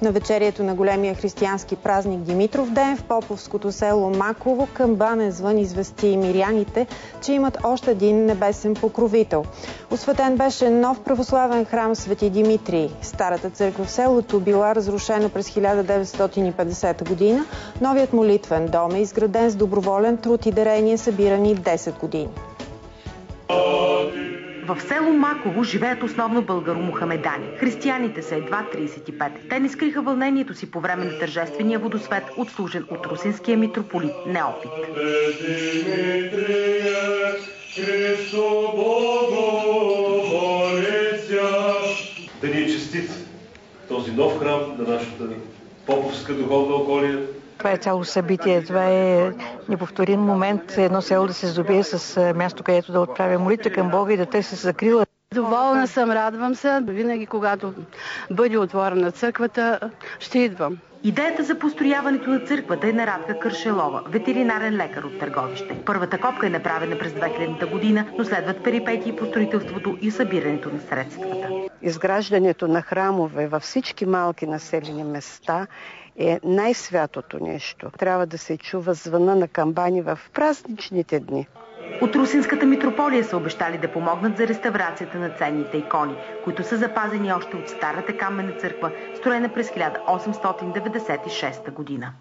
На вечерието на големия християнски празник Димитров ден в Поповското село Маково камбанен звън извести миряните, че имат още един небесен покровител. Осветен беше нов православен храм Свети Димитрий. Старата църква в селото била разрушена през 1950 година. Новият молитвен дом е изграден с доброволен труд и дарение, събирани 10 години. В село Маково живеят основно българо-мухамедани. Християните са едва 35. Те не скриха вълнението си по време на тържествения водосвет, отслужен от русинския митрополит Неофит. Да ни е честит този нов храм на нашата поповска духовна околия. Това е цяло събитие, това е неповторим момент, едно село да се здобие с място, където да отправя молитва към Бога и да търси закрила. Доволна съм, радвам се. Винаги, когато бъде отворена църквата, ще идвам. Идеята за построяването на църквата е на Радка Кършелова, ветеринарен лекар от Търговище. Първата копка е направена през 2000 година, но следват перипетии по строителството и събирането на средствата. Изграждането на храмове във всички малки населени места е най-святото нещо. Трябва да се чува звъна на камбани в празничните дни. От Русинската митрополия са обещали да помогнат за реставрацията на ценните икони, които са запазени още от старата каменна църква, строена през 1896 година.